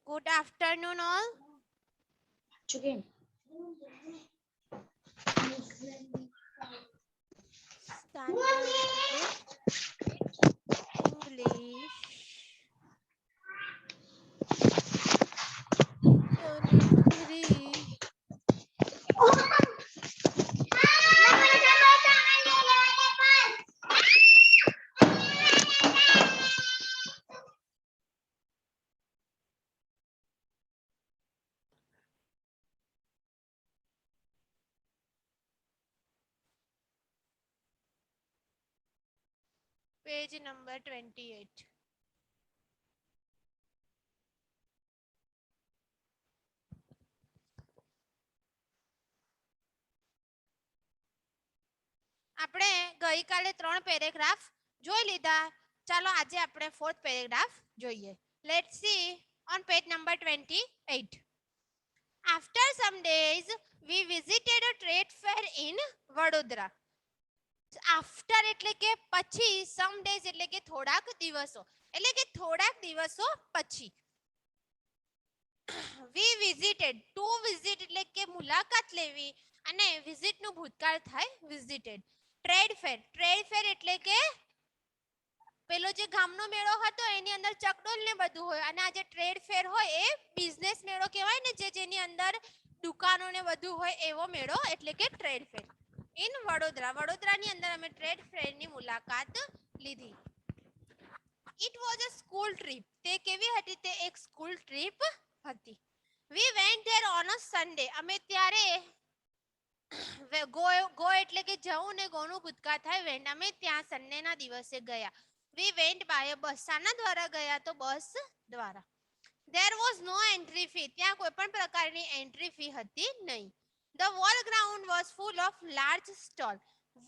Good afternoon all. Again. Standard English Unit 3. Page number 28. આપણે ગઈકાલે 3 paragraph જોઈ લીધા. ચાલો આજે આપણે 4th પેરેગ્રાફ જોઈએ. Let's see on page number 28. After some days, we visited a trade fair in Vadodara. After એટલે કે પછી, some days એટલે કે થોડાક દિવસો, એટલે કે થોડાક દિવસો પછી. We visited, to visit એટલે કે મુલાકાત લેવી અને visit નું ભૂતકાળ થાય visited. Trade fair, trade fair એટલે કે પેલો જે ગામનો મેળો હતો એની અંદર ચકડોળ ને બધું હોય અને આ જે ટ્રેડ ફેર હોય એ બિઝનેસ મેળો કહેવાય ને, જેની અંદર દુકાનો ને બધું હોય એવો મેળો એટલે કે ટ્રેડ ફેર. ઇન વડોદરા, વડોદરાની અંદર અમે ટ્રેડ ફેરની મુલાકાત લીધી. It was a school trip, તે કેવી હતી? તે એક સ્કૂલ ટ્રીપ હતી. We went there on a Sunday, અમે ત્યારે ગો એટલે કે જવું ને ગોનું ભૂતકાળ થાય વેન્ટ, અમે ત્યાં સન્ડે ના દિવસે ગયા. વી વેન્ટ બાય અ બસ, શાના દ્વારા ગયા? તો બસ દ્વારા. There was no entry fee, ત્યાં કોઈ પણ પ્રકારની એન્ટ્રી ફી હતી નહીં. The whole ground was full of large stall,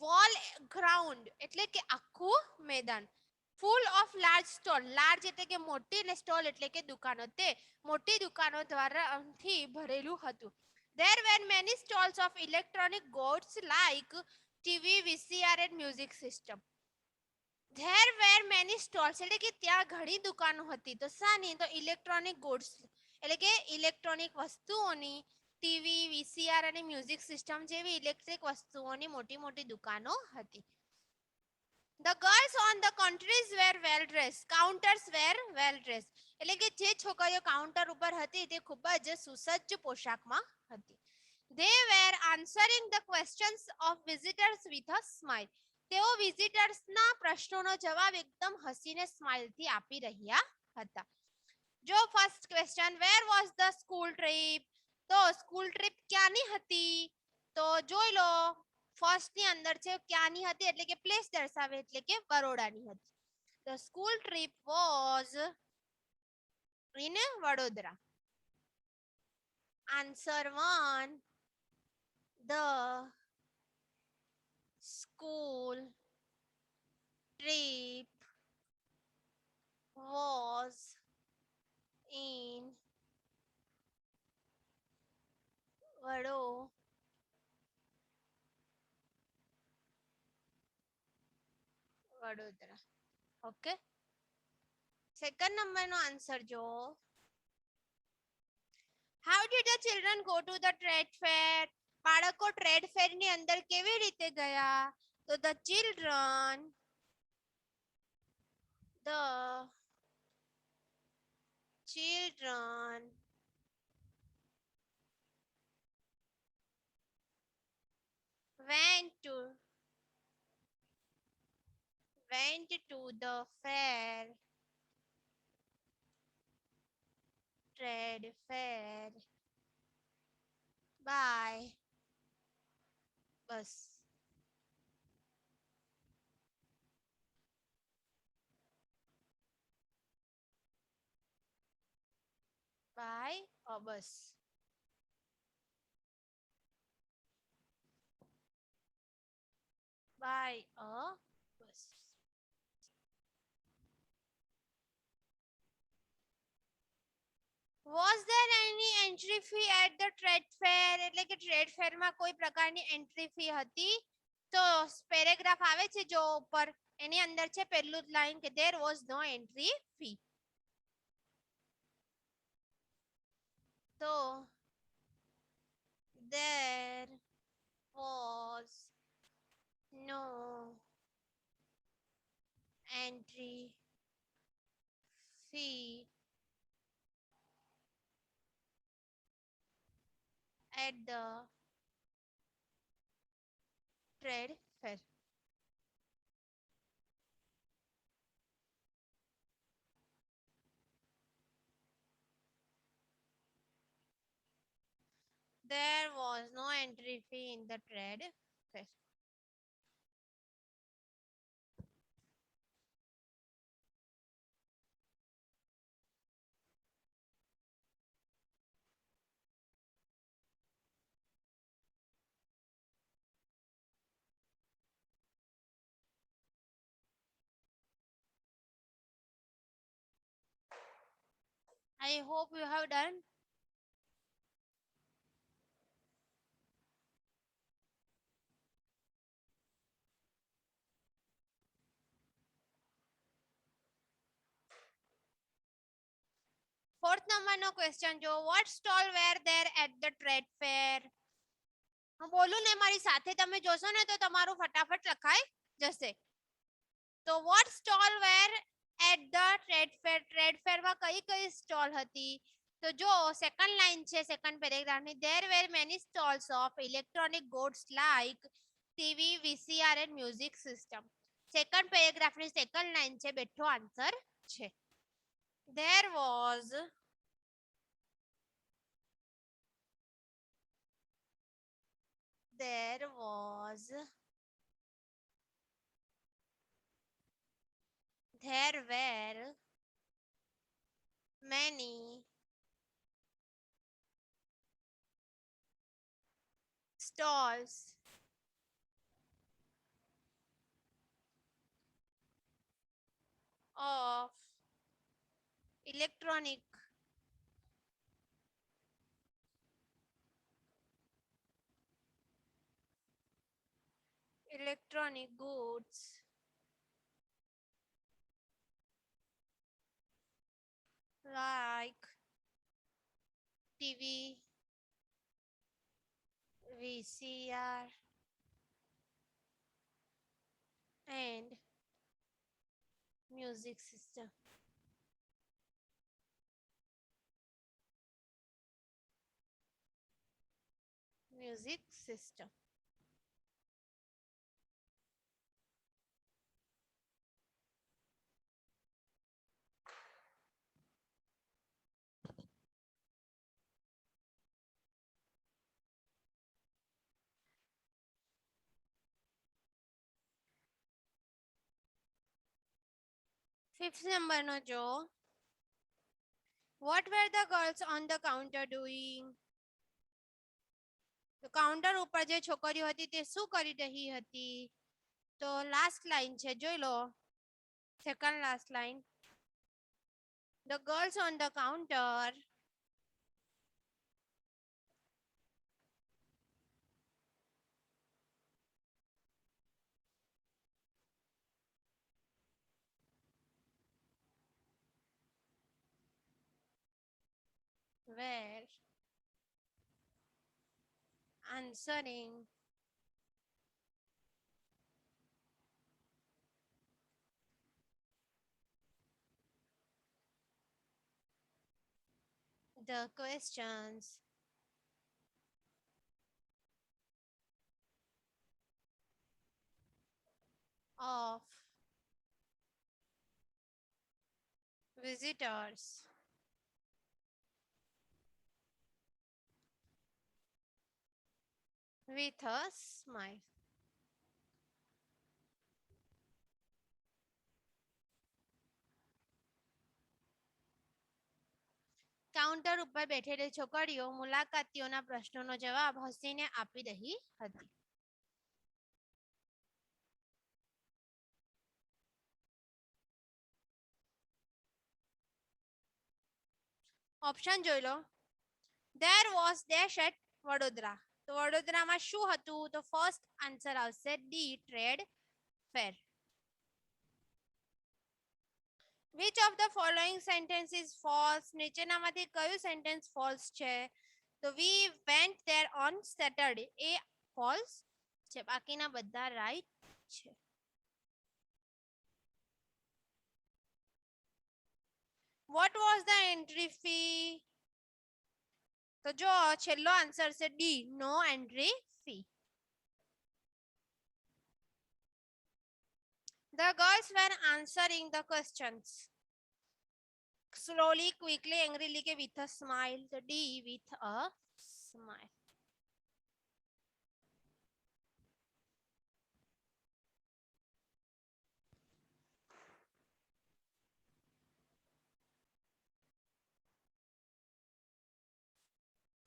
whole ground એટલે કે આખું મેદાન, full of large stall, large એટલે કે મોટી ને સ્ટોલ એટલે કે દુકાનો, તે મોટી દુકાનો દ્વારા થી ભરેલું હતું. There were many stalls of electronic goods like TV, VCR and music system. There were many stalls એટલે કે ત્યાં ઘણી દુકાનો હતી. તો શાની? તો ઇલેક્ટ્રોનિક ગુડ્સ એટલે કે ઇલેક્ટ્રોનિક વસ્તુઓની, ટીવી, વીસીઆર અને મ્યુઝિક સિસ્ટમ જેવી ઇલેક્ટ્રિક વસ્તુઓની મોટી મોટી દુકાનો હતી. The girls on the countries were well dressed. Counters were well dressed. એટલે કે જે છોકરીઓ કાઉન્ટર ઉપર હતી તે ખૂબ જ સુસજ્જ પોશાકમાં હતી. They were answering the questions of visitors with a smile. તેઓ વિઝિટર્સના પ્રશ્નોનો જવાબ એકદમ હસીને સ્માઇલથી આપી રહ્યા હતા. જો first question, where was the school trip? તો સ્કૂલ ટ્રીપ ક્યાંની હતી? તો જોઈ લો, ફર્સ્ટ ની અંદર છે ક્યાંની હતી એટલે કે પ્લેસ દર્શાવે એટલે કે બરોડાની હતી. The school trip was in Vadodara. Answer 1, the school trip was in Vadodara. Okay, second નંબરનો આન્સર જો. How did the children go to the trade fair? બાળકો ટ્રેડ ફેર ની અંદર કેવી રીતે ગયા? તો the children went to the fair, trade fair by bus. By a bus. By a bus. Was there any entry fee at the trade fair? એટલે કે trade fair માં કોઈ પ્રકારની એન્ટ્રી ફી હતી? તો પેરેગ્રાફ આવે છે જો ઉપર, એની અંદર છે પહેલું જ લાઈન કે there was no entry fee. તો there was no entry fee at the trade fair. There was no entry fee in the trade fair. I hope you have done. Fourth number no question જો what stall were there at the trade fair? હું બોલું ને મારી સાથે તમે જોશો ને તો તમારું ફટાફટ લખાઈ જશે. તો what stall were at the trade fair? trade fair માં કઈ કઈ સ્ટોલ હતી? તો જો સેકન્ડ લાઈન છે સેકન્ડ પેરેગ્રાફ ની there were many stalls of electronic goods like TV, VCR and music system. Second paragraph ની સેકન્ડ લાઈન છે બેઠો આન્સર છે. There was there were many stalls of electronic goods like TV, VCR and music system. Music system. Fifth number no jo. What were the girls on the counter doing? તો counter ઉપર જે છોકરીઓ હતી તે શું કરી રહી હતી? તો લાસ્ટ લાઈન છે જોઈ લો second last line. The girls on the counter were answering the questions of visitors with a smile. Counter ઉપર બેઠેલી છોકરીઓ મુલાકાતીઓના પ્રશ્નોનો જવાબ હસીને આપી રહી હતી. ઓપ્શન જોઈ લો. There was dash at Vadodara. તો વડોદરામાં શું હતું? તો ફર્સ્ટ આન્સર આવશે D trade fair. Which of the following sentence is false? નીચેનામાંથી કયું સેન્ટેન્સ ફોલ્સ છે? તો we went there on Saturday. A false છે, બાકીના બધા રાઈટ છે. What was the entry fee? તો જો છેલ્લો આન્સર છે D, no entry fee. The girls were answering the questions slowly, quickly, angrily, ke with a smile. The D, with a smile.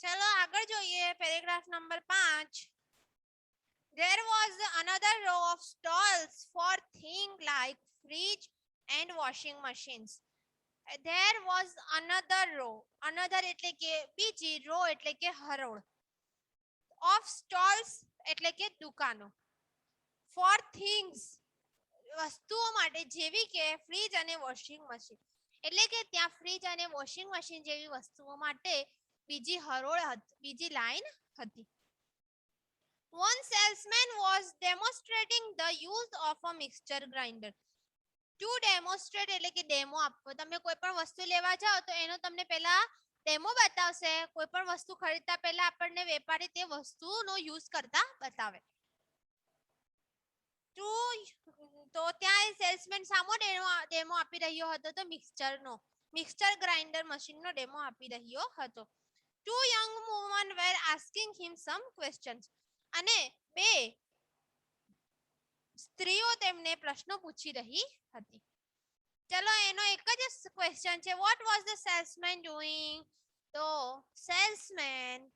ચલો આગળ જોઈએ. Paragraph number 5. There was another row of stalls for things like fridge and washing machines. There was another row. Another એટલે કે બીજી, row એટલે કે હરોળ. Of stalls એટલે કે દુકાનો. For things વસ્તુઓ માટે, જેવી કે ફ્રીજ અને વોશિંગ મશીન. એટલે કે ત્યાં ફ્રીજ અને વોશિંગ મશીન જેવી વસ્તુઓ માટે બીજી હરોળ હતી, બીજી લાઈન હતી. One salesman was demonstrating the use of a mixture grinder. To demonstrate એટલે કે ડેમો આપવો. તમે કોઈ પણ વસ્તુ લેવા જાઓ તો એનો તમને પહેલા ડેમો બતાવશે. કોઈ પણ વસ્તુ ખરીદતા પહેલા આપણને વેપારી તે વસ્તુનો યુઝ કરતા બતાવે. તો ત્યાં સેલ્સમેન સામો ડેમો આપી રહ્યો હતો તો મિક્સચર ગ્રાઇન્ડર મશીનનો ડેમો આપી રહ્યો હતો. Two young women were asking him some questions. અને બે સ્ત્રીઓ તેમને પ્રશ્નો પૂછી રહી હતી. ચલો એનો એક જ ક્વેશ્ચન છે. What was the salesman doing? તો salesman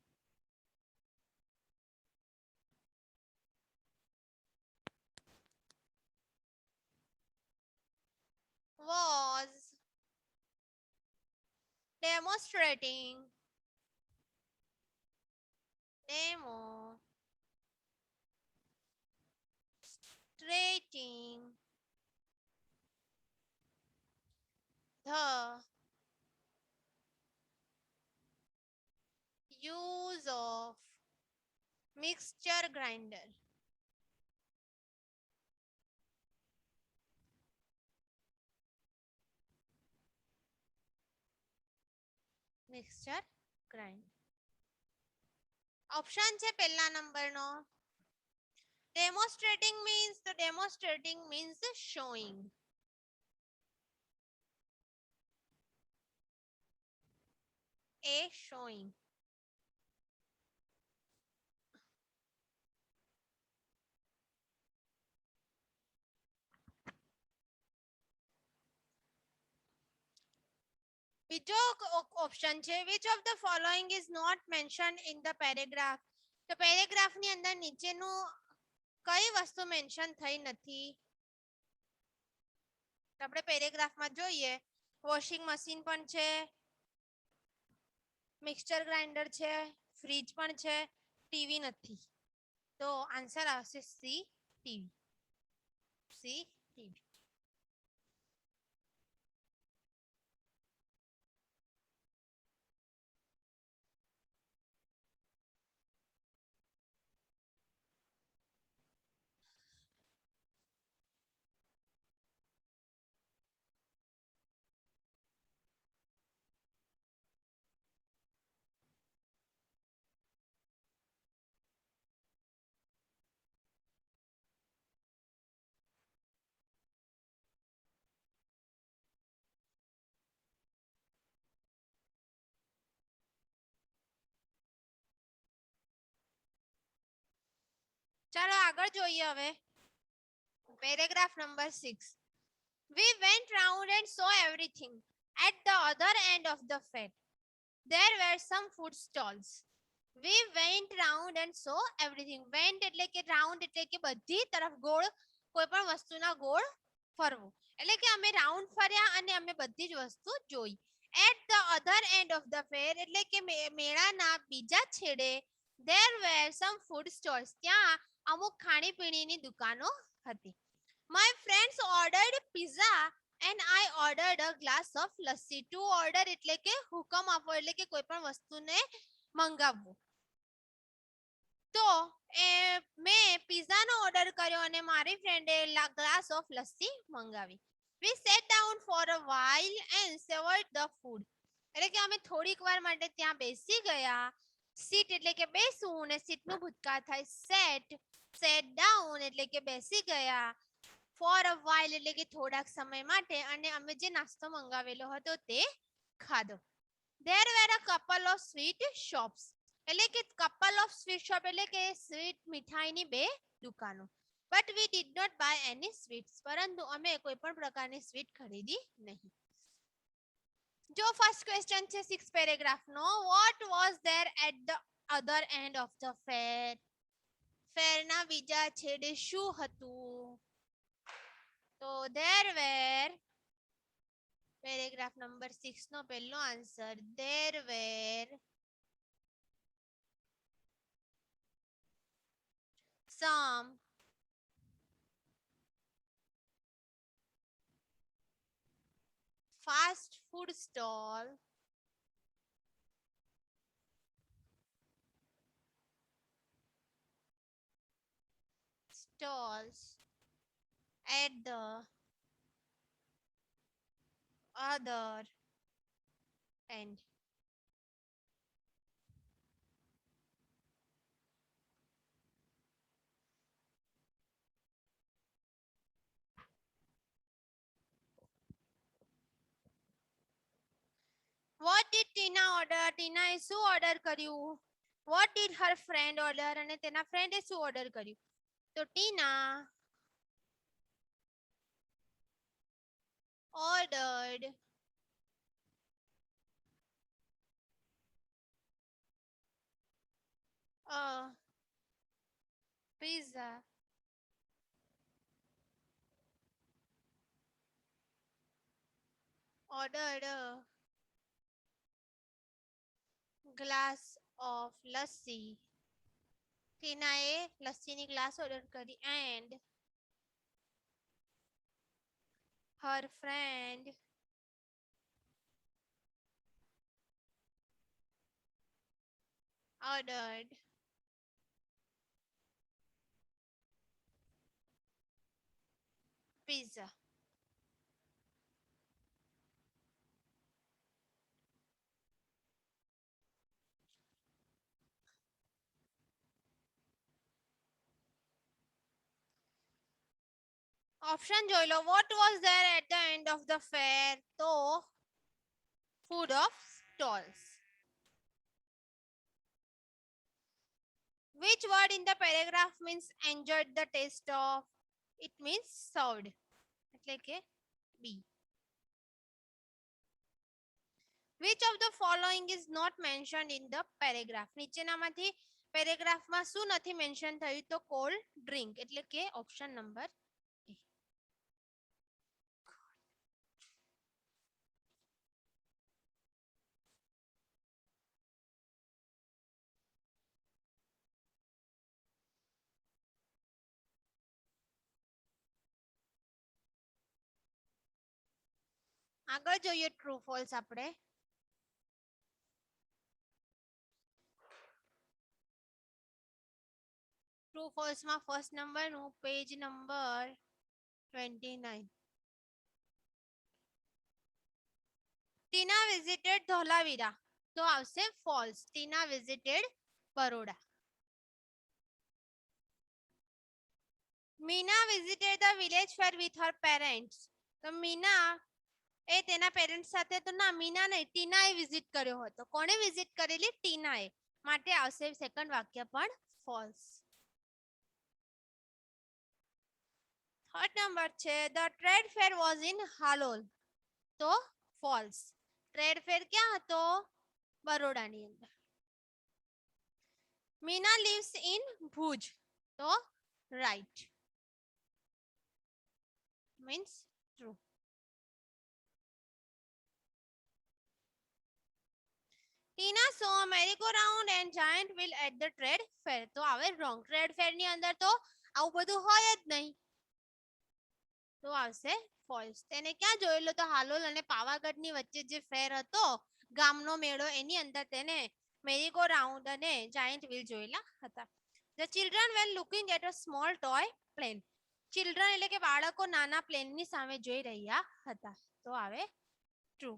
was demonstrating the use of mixture grinder. Mixture grinder. Option છે પહેલા નંબરનો. Demonstrating means showing. A, showing. બીજો ઓપ્શન છે which of the following is not mentioned in the paragraph. તો પેરેગ્રાફની અંદર નીચેનું કઈ વસ્તુ મેન્શન થઈ નથી? તો આપણે પેરેગ્રાફમાં જોઈએ. વોશિંગ મશીન પણ છે, મિક્સચર ગ્રાઇન્ડર છે, ફ્રીજ પણ છે, ટીવી નથી. તો આન્સર આવશે સી, ટીવી. C, TV. ચાલો આગળ જોઈએ હવે. Paragraph number 6. We went round and saw everything. At the other end of the fair, there were some food stalls. We went round and saw everything. Went એટલે કે round એટલે કે બધી તરફ ગોળ, કોઈ પણ વસ્તુના ગોળ ફરવું. એટલે કે અમે રાઉન્ડ ફર્યા અને અમે બધી જ વસ્તુ જોઈ. At the other end of the fair એટલે કે મેળાના બીજા છેડે there were some food stalls. ત્યાં અમુક ખાણીપીણીની દુકાનો હતી. My friends ordered pizza and I ordered a glass of lassi. To order એટલે કે હુકમ આપવો એટલે કે કોઈ પણ વસ્તુને મંગાવવું. તો મેં પિઝાનો ઓર્ડર કર્યો અને મારી ફ્રેન્ડે ગ્લાસ ઓફ લસ્સી મંગાવી. We sat down for a while and savored the food. એટલે કે અમે થોડીક વાર માટે ત્યાં બેસી ગયા. sit એટલે કે બેસવું ને sit નું ભૂતકાળ થાય set down એટલે કે બેસી ગયા. for a while એટલે કે થોડાક સમય માટે અને અમે જે નાસ્તો મંગાવેલો હતો તે ખાધો. There were a couple of sweet shops. એટલે કે couple of sweet shop એટલે કે સ્વીટ મીઠાઈની બે દુકાનો. But we did not buy any sweets. પરંતુ અમે કોઈ પણ પ્રકારની સ્વીટ ખરીદી નહીં. જો ફર્સ્ટ ક્વેશ્ચન છે 6 પેરેગ્રાફ નો. What was there at the other end of the fair? ફેરના બીજા છેડે શું હતું? તો there were પેરેગ્રાફ નંબર 6 નો પહેલો answer there were some fast food stalls at the other end. What did Tina order? ટીનાએ શું order કર્યું? What did her friend order? અને તેના ફ્રેન્ડે શું ઓર્ડર કર્યું? તો Tina ordered a pizza ordered a glass of lassi. ટીનાએ લસ્સીની ગ્લાસ ઓર્ડર કરી and her friend ordered pizza. Option જોઈ લો. What was there at the end of the fair? તો food of stalls. Which word in the paragraph means enjoyed the taste of? It means served. એટલે કે B. Which of the following is not mentioned in the paragraph? નીચેનામાંથી પેરેગ્રાફમાં શું નથી mention થયું? તો cold drink એટલે કે ઓપ્શન નંબર A. આગળ જોઈએ ટ્રુ ફોલ્સ આપણે. ટ્રુ ફોલ્સ માં ફર્સ્ટ નંબર નું પેજ નંબર 29. ટીના વિઝિટેડ ધોલાવીરા. તો આવશે false. Tina visited Baroda. Meena visited the village fair with her parents. તો મીના એ તેના પેરેન્ટ્સ સાથે તો ના મીના નહીં ટીનાએ વિઝિટ કર્યો હતો. કોણે વિઝિટ કરેલી? ટીનાએ. માટે આવશે સેકન્ડ વાક્ય પણ ફોલ્સ. થર્ડ નંબર છે the trade fair was in Halol. તો ફોલ્સ. ટ્રેડ ફેર ક્યાં હતો? બરોડાની અંદર. Meena lives in Bhuj. તો right. Means true. Tina saw a merry-go-round and giant wheel at the trade fair. તો આવે wrong. trade fair ની અંદર તો આવું બધું હોય જ નહીં. તો આવશે ફોલ્સ. તેને ક્યાં જોયેલો? તો હાલોલ અને પાવાગઢની વચ્ચે જે ફેર હતો, ગામનો મેળો, એની અંદર તેને મેરીગો રાઉન્ડ અને જાયન્ટ વ્હીલ જોયેલા હતા. The children were looking at a small toy plane. Children એટલે કે બાળકો નાના પ્લેનની સામે જોઈ રહ્યા હતા. તો આવે ટ્રુ.